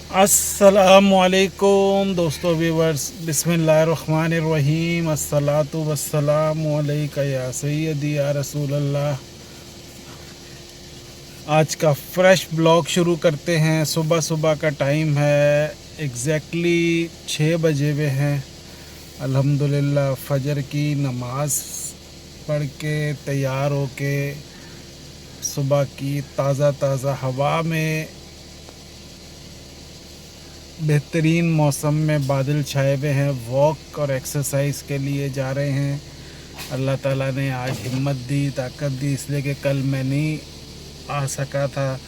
अस्सलामुअलैकुम दोस्तों व्यूवर्स, बिस्मिल्लाहिर्रहमानिर्रहीम, अस्सलातु वस्सलामु अलैका या सय्यदी या रसूल अल्लाह। आज का फ्रेश ब्लॉग शुरू करते हैं। सुबह सुबह का टाइम है, एग्जैक्टली 6 बजे हुए हैं। अल्हम्दुलिल्लाह फजर की नमाज पढ़ के तैयार हो के सुबह की ताज़ा ताज़ा हवा में, बेहतरीन मौसम में बादल छाए हुए हैं, वॉक और एक्सरसाइज के लिए जा रहे हैं। अल्लाह ताला ने आज हिम्मत दी, ताकत दी, इसलिए कि कल मैं नहीं आ सका था।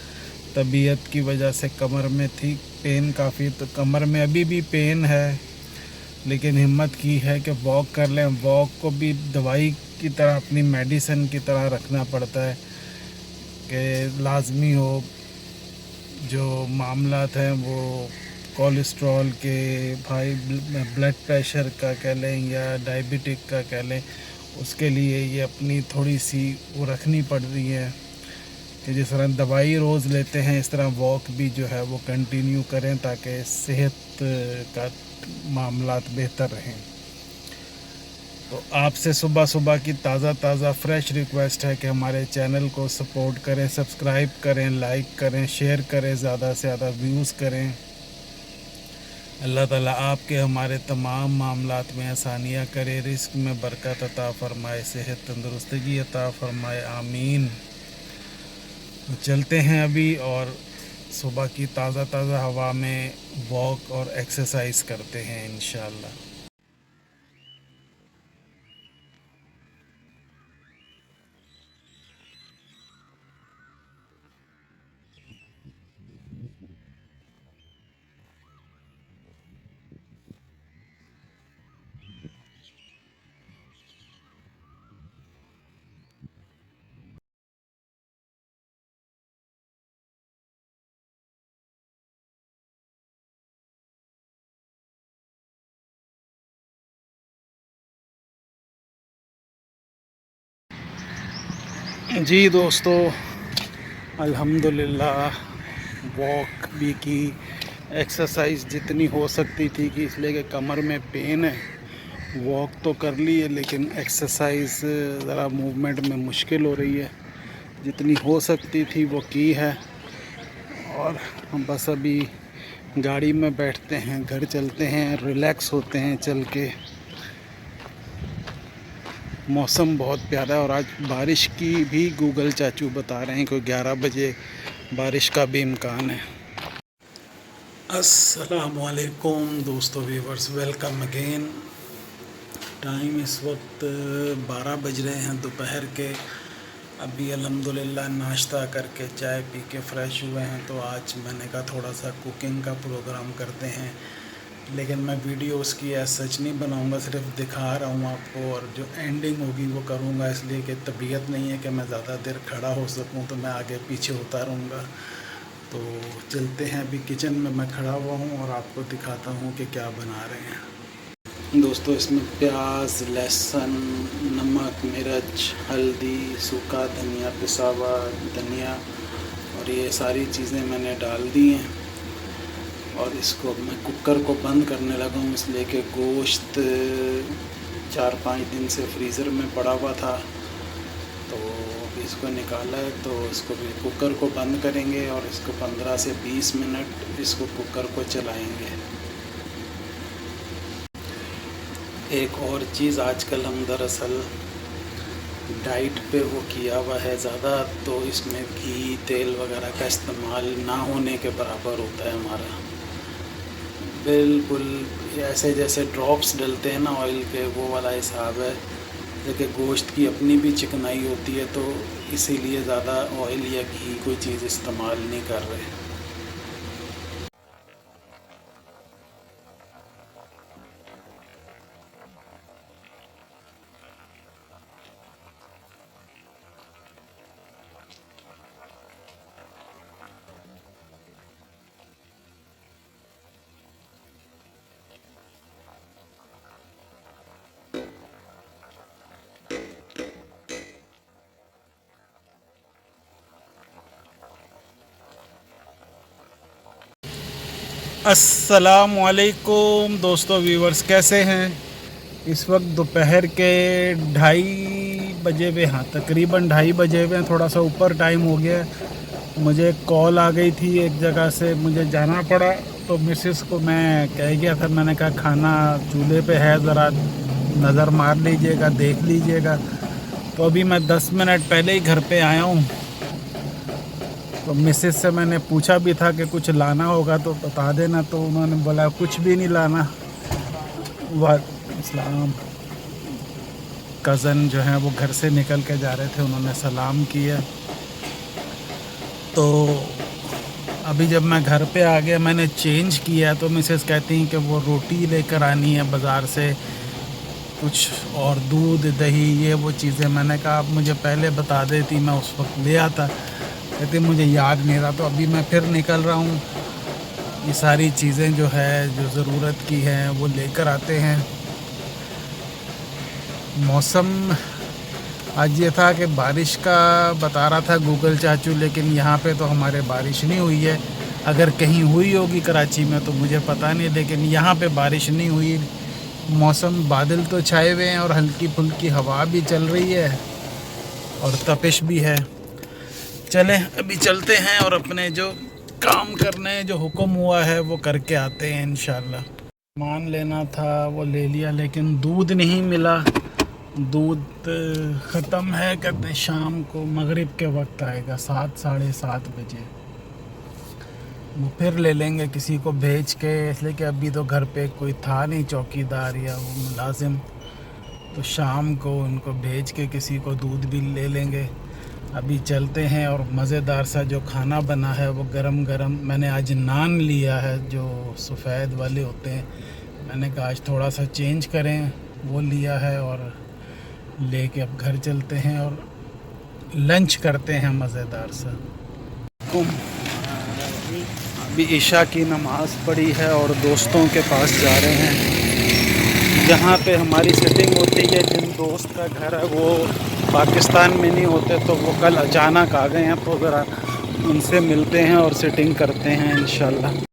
तबीयत की वजह से कमर में थी पेन काफ़ी, तो कमर में अभी भी पेन है, लेकिन हिम्मत की है कि वॉक कर लें। वॉक को भी दवाई की तरह, अपनी मेडिसिन की तरह रखना पड़ता है कि लाजमी हो। जो मामलात हैं वो कोलेस्ट्रॉल के, भाई ब्लड प्रेशर का कह लें या डायबिटिक का कह लें, उसके लिए ये अपनी थोड़ी सी वो रखनी पड़ रही है कि जिस तरह दवाई रोज़ लेते हैं इस तरह वॉक भी जो है वो कंटिन्यू करें, ताकि सेहत का मामलात बेहतर रहें। तो आपसे सुबह सुबह की ताज़ा फ्रेश रिक्वेस्ट है कि हमारे चैनल को सपोर्ट करें, सब्सक्राइब करें, लाइक करें, शेयर करें, ज़्यादा से ज़्यादा व्यूज़ करें। अल्लाह ताला आपके हमारे तमाम मामलात में आसानियाँ करे, रिस्क में बरकत अता फ़रमाए, सेहत तंदुरुस्ती अता फ़रमाए, आमीन। तो चलते हैं अभी और सुबह की ताज़ा हवा में वॉक और एक्सरसाइज करते हैं इंशाअल्लाह। जी दोस्तों, अल्हम्दुलिल्लाह वॉक भी की, एक्सरसाइज जितनी हो सकती थी कि, इसलिए कि कमर में पेन है। वॉक तो कर ली है, लेकिन एक्सरसाइज ज़रा मूवमेंट में मुश्किल हो रही है। जितनी हो सकती थी वो की है, और हम बस अभी गाड़ी में बैठते हैं, घर चलते हैं, रिलैक्स होते हैं चल के। मौसम बहुत प्यारा है और आज बारिश की भी गूगल चाचू बता रहे हैं कि 11 बजे बारिश का भी इम्कान है। अस्सलामुअलैकुम दोस्तों व्यूवर्स, वेलकम अगेन। टाइम इस वक्त 12 बज रहे हैं दोपहर के। अभी अल्हम्दुलिल्लाह नाश्ता करके चाय पी के फ़्रेश हुए हैं, तो आज मैंने कहा थोड़ा सा कुकिंग का प्रोग्राम करते हैं। लेकिन मैं वीडियो उसकी सच नहीं बनाऊंगा, सिर्फ दिखा रहा हूँ आपको, और जो एंडिंग होगी वो करूँगा, इसलिए कि तबीयत नहीं है कि मैं ज़्यादा देर खड़ा हो सकूँ, तो मैं आगे पीछे होता रहूँगा। तो चलते हैं, अभी किचन में मैं खड़ा हुआ हूँ और आपको दिखाता हूँ कि क्या बना रहे हैं। दोस्तों, इसमें प्याज, लहसुन, नमक, मिर्च, हल्दी, सूखा धनिया, पिसा हुआ धनिया, और ये सारी चीज़ें मैंने डाल दी हैं। और इसको मैं कुकर को बंद करने लगा हूँ, इसलिए कि गोश्त 4-5 दिन से फ्रीज़र में पड़ा हुआ था, तो इसको निकाला है। तो इसको भी कुकर को बंद करेंगे और इसको 15 से 20 मिनट इसको कुकर को चलाएंगे। एक और चीज़, आजकल हम दरअसल डाइट पे वो किया हुआ है ज़्यादा, तो इसमें घी तेल वगैरह का इस्तेमाल ना होने के बराबर होता है हमारा। बिल्कुल ऐसे जैसे ड्रॉप्स डलते हैं ना ऑयल के, वो वाला हिसाब है। देखिए गोश्त की अपनी भी चिकनाई होती है, तो इसीलिए ज़्यादा ऑयल या घी कोई चीज़ इस्तेमाल नहीं कर रहे। अस्सलाम वालेकुम दोस्तों, व्यूवर्स कैसे हैं। इस वक्त दोपहर के 2:30 बजे हुए, हाँ तकरीबन 2:30 बजे हुए हैं, थोड़ा सा ऊपर टाइम हो गया है। मुझे एक कॉल आ गई थी, एक जगह से मुझे जाना पड़ा, तो मिसेस को मैं कह गया था, मैंने कहा खाना चूल्हे पे है, ज़रा नज़र मार लीजिएगा, देख लीजिएगा। तो अभी मैं 10 मिनट पहले ही घर पे आया हूँ। तो मिसेस से मैंने पूछा भी था कि कुछ लाना होगा तो बता देना, तो उन्होंने बोला कुछ भी नहीं लाना। वालेकुम। कज़न जो हैं वो घर से निकल के जा रहे थे, उन्होंने सलाम किया। तो अभी जब मैं घर पे आ गया, मैंने चेंज किया, तो मिसेस कहती हैं कि वो रोटी लेकर आनी है बाज़ार से, कुछ और दूध दही ये वो चीज़ें। मैंने कहा आप मुझे पहले बता देती, मैं उस वक्त ले आता। कहती मुझे याद नहीं रहा। तो अभी मैं फिर निकल रहा हूँ, ये सारी चीज़ें जो है जो ज़रूरत की हैं वो लेकर आते हैं। मौसम आज ये था कि बारिश का बता रहा था गूगल चाचू, लेकिन यहाँ पे तो हमारे बारिश नहीं हुई है। अगर कहीं हुई होगी कराची में तो मुझे पता नहीं, लेकिन यहाँ पे बारिश नहीं हुई। मौसम बादल तो छाए हुए हैं और हल्की फुल्की हवा भी चल रही है और तपिश भी है। चलें अभी चलते हैं और अपने जो काम करने जो हुक्म हुआ है वो करके आते हैं इंशाल्लाह। सामान लेना था वो ले लिया, लेकिन दूध नहीं मिला। दूध ख़त्म है, कहते हैं शाम को मगरिब के वक्त आएगा, 7 साढ़े 7 बजे। वो फिर ले लेंगे किसी को भेज के, इसलिए कि अभी तो घर पे कोई था नहीं चौकीदार या वो मुलाजिम, तो शाम को उनको भेज के किसी को दूध भी ले लेंगे। अभी चलते हैं और मज़ेदार सा जो खाना बना है वो गरम गरम। मैंने आज नान लिया है जो सफ़ेद वाले होते हैं, मैंने कहा आज थोड़ा सा चेंज करें, वो लिया है और लेके अब घर चलते हैं और लंच करते हैं मज़ेदार सा। अभी ईशा की नमाज़ पढ़ी है और दोस्तों के पास जा रहे हैं जहाँ पे हमारी सेटिंग होती है। जिन दोस्त का घर है वो पाकिस्तान में नहीं होते, तो वो कल अचानक आ गए हैं, तो ज़रा उनसे मिलते हैं और सेटिंग करते हैं इंशाल्लाह।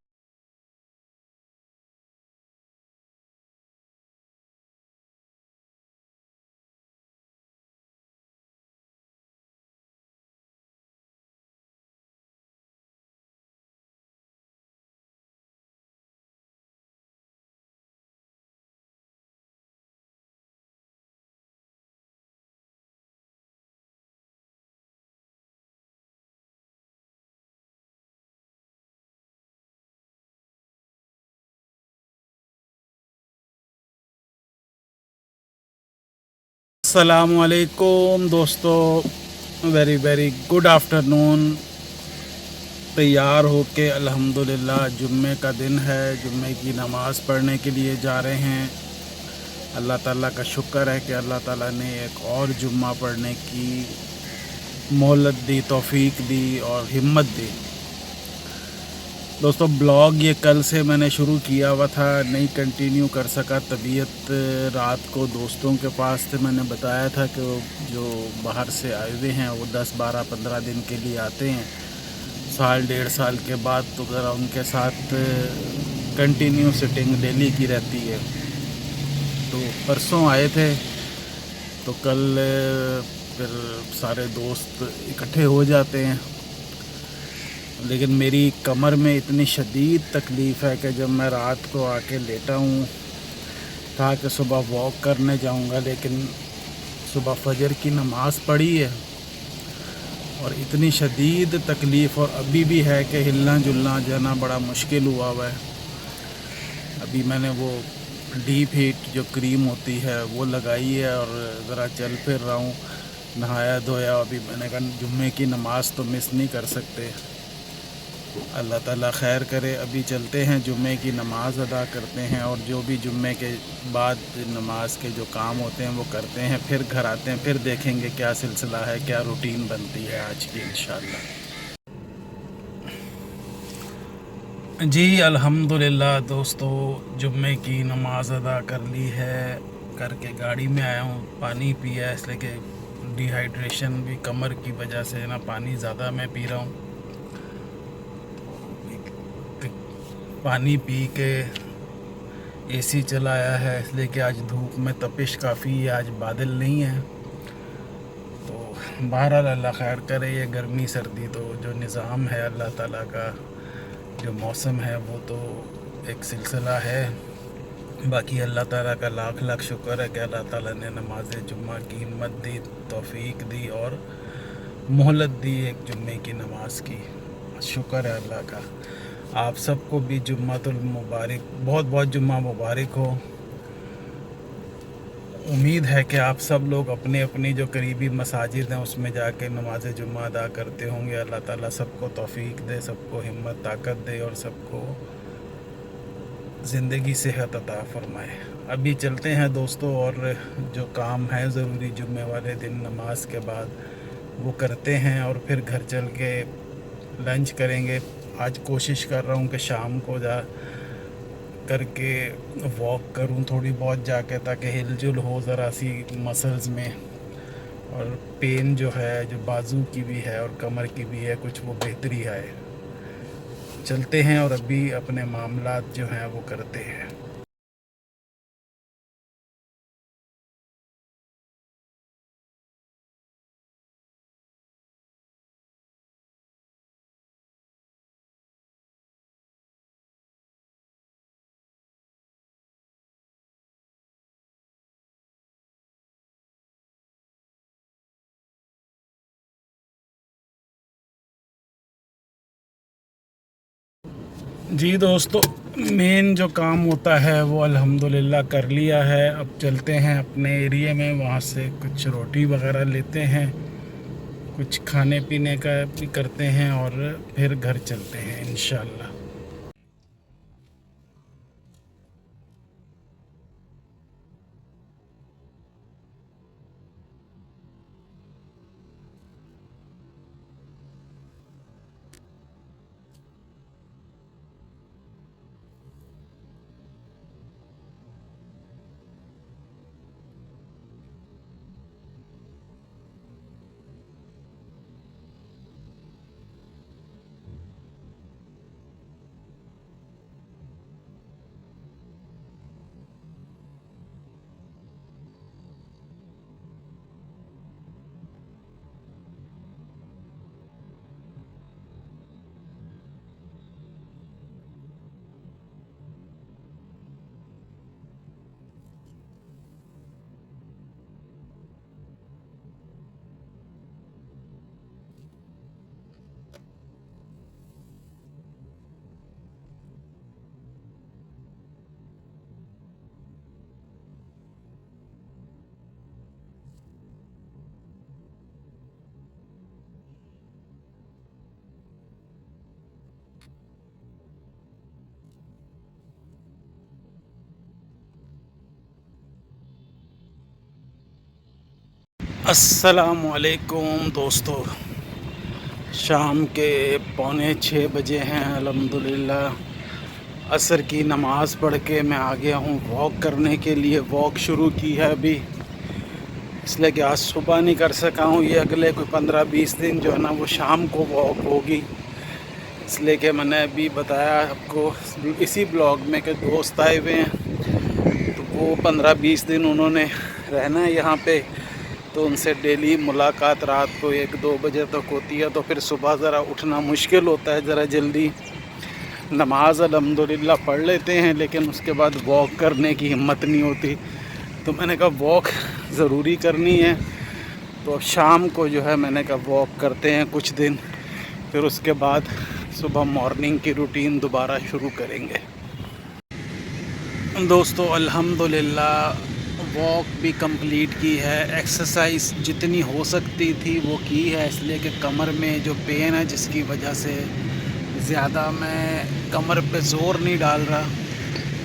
अस्सलामु अलैकुम दोस्तों, वेरी वेरी गुड आफ्टरनून। तैयार होके अल्हम्दुलिल्लाह जुम्मे का दिन है, जुम्मे की नमाज़ पढ़ने के लिए जा रहे हैं। अल्लाह ताला का शुक्र है कि अल्लाह ताला ने एक और जुम्मा पढ़ने की मोहलत दी, तौफीक दी और हिम्मत दी। दोस्तों ब्लॉग ये कल से मैंने शुरू किया हुआ था, नहीं कंटिन्यू कर सका, तबीयत रात को दोस्तों के पास थे। मैंने बताया था कि जो बाहर से आए हुए हैं वो 10 12 15 दिन के लिए आते हैं, साल डेढ़ साल के बाद, तो ज़रा उनके साथ कंटिन्यू सिटिंग डेली की रहती है। तो परसों आए थे, तो कल फिर सारे दोस्त इकट्ठे हो जाते हैं। लेकिन मेरी कमर में इतनी शदीद तकलीफ़ है कि जब मैं रात को आके लेटा हूँ था कि सुबह वॉक करने जाऊँगा, लेकिन सुबह फजर की नमाज़ पढ़ी है और इतनी शदीद तकलीफ़ और अभी भी है कि हिलना जुलना जाना बड़ा मुश्किल हुआ है। अभी मैंने वो डीप हीट जो क्रीम होती है वो लगाई है और ज़रा चल फिर रहा हूँ, नहाया धोया। अभी मैंने कहा जुम्मे की नमाज़ तो मिस नहीं कर सकते, अल्लाह ताला खैर करे। अभी चलते हैं, जुम्मे की नमाज़ अदा करते हैं और जो भी जुम्मे के बाद नमाज के जो काम होते हैं वो करते हैं, फिर घर आते हैं, फिर देखेंगे क्या सिलसिला है, क्या रूटीन बनती है आज की इंशाल्लाह। जी अल्हम्दुलिल्लाह दोस्तों, जुम्मे की नमाज़ अदा कर ली है, करके गाड़ी में आया हूँ, पानी पिया, इसलिए कि डिहाइड्रेशन भी कमर की वजह से ना, पानी ज़्यादा मैं पी रहा हूँ। पानी पी के एसी चलाया है, इसलिए कि आज धूप में तपिश काफ़ी है, आज बादल नहीं है। तो बहरहाल अल्लाह खैर करे। ये गर्मी सर्दी तो जो निज़ाम है अल्लाह ताला का, जो मौसम है वो तो एक सिलसिला है। बाकी अल्लाह ताला का लाख लाख शुक्र है कि अल्लाह ताला ने नमाज जुम्मा की हिम्मत दी, तौफीक दी और मोहलत दी एक जुम्मे की नमाज की। शुक्र है अल्लाह का। आप सबको भी जुम्मतुल मुबारक, बहुत बहुत जुम्मा मुबारक हो। उम्मीद है कि आप सब लोग अपने अपनी जो करीबी मसाजिद हैं उसमें जाके नमाज जुम्मा अदा करते होंगे। अल्लाह ताला सबको तौफीक दे, सबको हिम्मत ताकत दे और सबको ज़िंदगी सेहत अता फरमाए। अभी चलते हैं दोस्तों, और जो काम है ज़रूरी जुम्मे वाले दिन नमाज के बाद वो करते हैं और फिर घर चल के लंच करेंगे। आज कोशिश कर रहा हूँ कि शाम को जा करके वॉक करूँ थोड़ी बहुत जाके, ताकि हिलजुल हो ज़रा सी मसल्स में, और पेन जो है जो बाजू की भी है और कमर की भी है कुछ वो बेहतरी आए। चलते हैं और अभी अपने मामलात जो हैं वो करते हैं। जी दोस्तों, मेन जो काम होता है वो अल्हम्दुलिल्लाह कर लिया है। अब चलते हैं अपने एरिया में, वहाँ से कुछ रोटी वगैरह लेते हैं, कुछ खाने पीने का भी करते हैं और फिर घर चलते हैं इंशाल्लाह। अस्सलामुअलैकुम दोस्तों, शाम के 5:45 हैं। अल्हम्दुलिल्लाह असर की नमाज़ पढ़ के मैं आ गया हूँ वॉक करने के लिए। वॉक शुरू की है अभी, इसलिए कि आज सुबह नहीं कर सका हूँ। ये अगले कोई 15-20 दिन जो है ना वो शाम को वॉक होगी। इसलिए कि मैंने अभी बताया आपको इसी ब्लॉग में कि दोस्त आए हुए हैं, तो वो 15-20 दिन उन्होंने रहना है यहाँ पे, तो उनसे डेली मुलाकात रात को 1-2 बजे तक होती है। तो फिर सुबह ज़रा उठना मुश्किल होता है, ज़रा जल्दी नमाज अल्हम्दुलिल्लाह पढ़ लेते हैं, लेकिन उसके बाद वॉक करने की हिम्मत नहीं होती। तो मैंने कहा वॉक ज़रूरी करनी है, तो अब शाम को जो है मैंने कहा वॉक करते हैं कुछ दिन, फिर उसके बाद सुबह मॉर्निंग की रूटीन दोबारा शुरू करेंगे। दोस्तों अल्हम्दुलिल्लाह वॉक भी कंप्लीट की है, एक्सरसाइज जितनी हो सकती थी वो की है, इसलिए कि कमर में जो पेन है जिसकी वजह से ज़्यादा मैं कमर पे ज़ोर नहीं डाल रहा,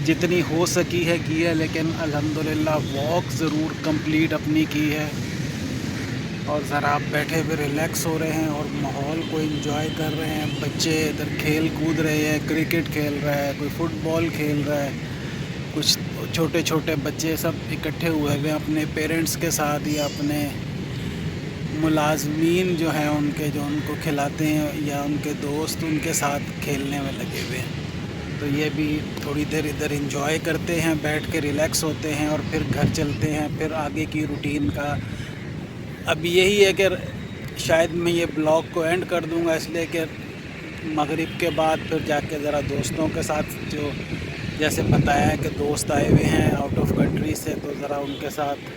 जितनी हो सकी है की है, लेकिन अल्हम्दुलिल्लाह वॉक ज़रूर कंप्लीट अपनी की है। और ज़रा आप बैठे हुए रिलैक्स हो रहे हैं और माहौल को एंजॉय कर रहे हैं। बच्चे इधर खेल कूद रहे हैं, क्रिकेट खेल रहा है, कोई फुटबॉल खेल रहा है, कुछ छोटे छोटे बच्चे सब इकट्ठे हुए हुए अपने पेरेंट्स के साथ या अपने मुलाजमीन जो हैं उनके, जो उनको खिलाते हैं, या उनके दोस्त उनके साथ खेलने में लगे हुए हैं। تو یہ بھی تھوڑی دیر ادھر انجوائے کرتے ہیں، بیٹھ کے ریلیکس ہوتے ہیں اور پھر گھر چلتے ہیں، پھر آگے کی روٹین کا. اب یہی ہے کہ شاید میں یہ بلاگ کو اینڈ کر دوں گا، اس لیے کہ مغرب کے بعد پھر جا کے ذرا دوستوں کے ساتھ، جو جیسے بتایا ہے کہ دوست آئے ہوئے ہیں آؤٹ آف کنٹری سے، تو ذرا ان کے ساتھ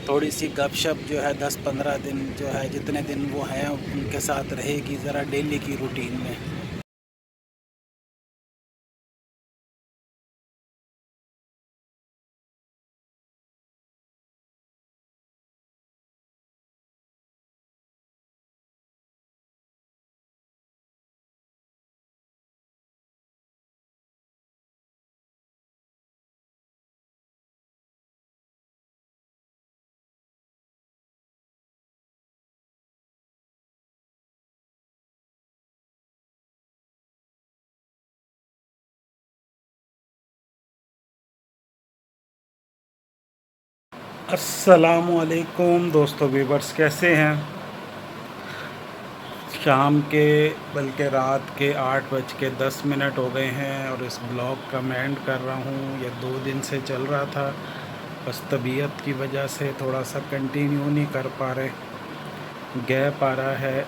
تھوڑی سی گپ شپ جو ہے 10-15 دن جو ہے جتنے دن وہ ہیں ان کے ساتھ رہے گی ذرا ڈیلی کی روٹین میں. السلام علیکم دوستو ویورز، کیسے ہیں؟ شام کے بلکہ رات کے 8:10 ہو گئے ہیں اور اس بلاگ کا میں اینڈ کر رہا ہوں. یہ 2 دن سے چل رہا تھا، بس طبیعت کی وجہ سے تھوڑا سا کنٹینیو نہیں کر پا رہے، گیپ آ رہا ہے،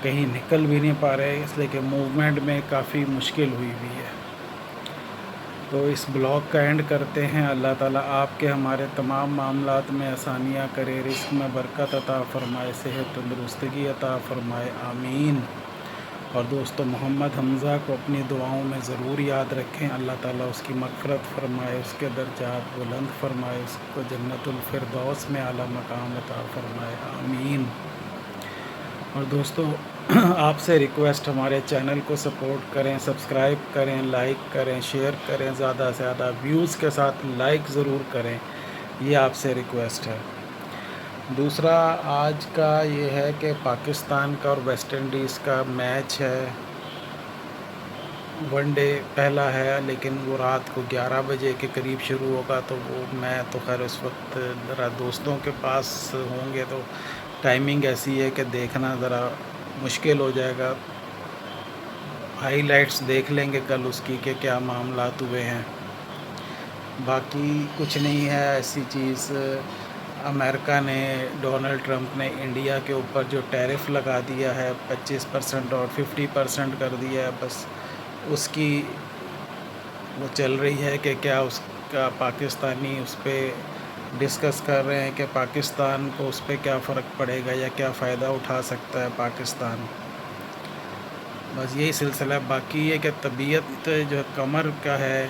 کہیں نکل بھی نہیں پا رہے، اس لیے کہ موومنٹ میں کافی مشکل ہوئی ہے. تو اس بلاگ کا اینڈ کرتے ہیں. اللہ تعالیٰ آپ کے ہمارے تمام معاملات میں آسانیاں کرے، رزق میں برکت عطا فرمائے، صحت تندرستگی عطا فرمائے، آمین. اور دوستو محمد حمزہ کو اپنی دعاؤں میں ضرور یاد رکھیں. اللہ تعالیٰ اس کی مغفرت فرمائے، اس کے درجات بلند فرمائے، اس کو جنت الفردوس میں اعلیٰ مقام عطا فرمائے، آمین. اور دوستو آپ سے ریکویسٹ، ہمارے چینل کو سپورٹ کریں، سبسکرائب کریں، لائک کریں، شیئر کریں، زیادہ سے زیادہ ویوز کے ساتھ لائک ضرور کریں، یہ آپ سے ریکویسٹ ہے. دوسرا آج کا یہ ہے کہ پاکستان کا اور ویسٹ انڈیز کا میچ ہے، ون ڈے پہلا ہے، لیکن وہ رات کو 11 بجے کے قریب شروع ہوگا. تو وہ میں تو خیر اس وقت ذرا دوستوں کے پاس ہوں گے تو ٹائمنگ ایسی ہے کہ دیکھنا ذرا مشکل ہو جائے گا. ہائی لائٹس دیکھ لیں گے کل اس کی کہ کیا معاملات ہوئے ہیں. باقی کچھ نہیں ہے ایسی چیز. امریکہ نے، ڈونلڈ ٹرمپ نے انڈیا کے اوپر جو ٹیرف لگا دیا ہے 25% اور 50% کر دیا ہے، بس اس کی وہ چل رہی ہے کہ کیا اس کا پاکستانی اس پہ ڈسکس کر رہے ہیں کہ پاکستان کو اس پہ کیا فرق پڑے گا یا کیا فائدہ اٹھا سکتا ہے پاکستان. بس یہی سلسلہ. باقی یہ کہ طبیعت جو کمر کا ہے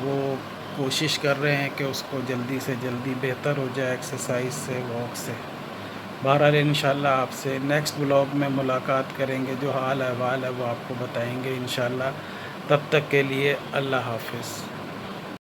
وہ کوشش کر رہے ہیں کہ اس کو جلدی سے جلدی بہتر ہو جائے ایکسرسائز سے، واک سے. بہرحال انشاءاللہ آپ سے نیکسٹ بلاگ میں ملاقات کریں گے، جو حال احوال ہے وہ آپ کو بتائیں گے انشاءاللہ. تب تک کے لیے اللہ حافظ.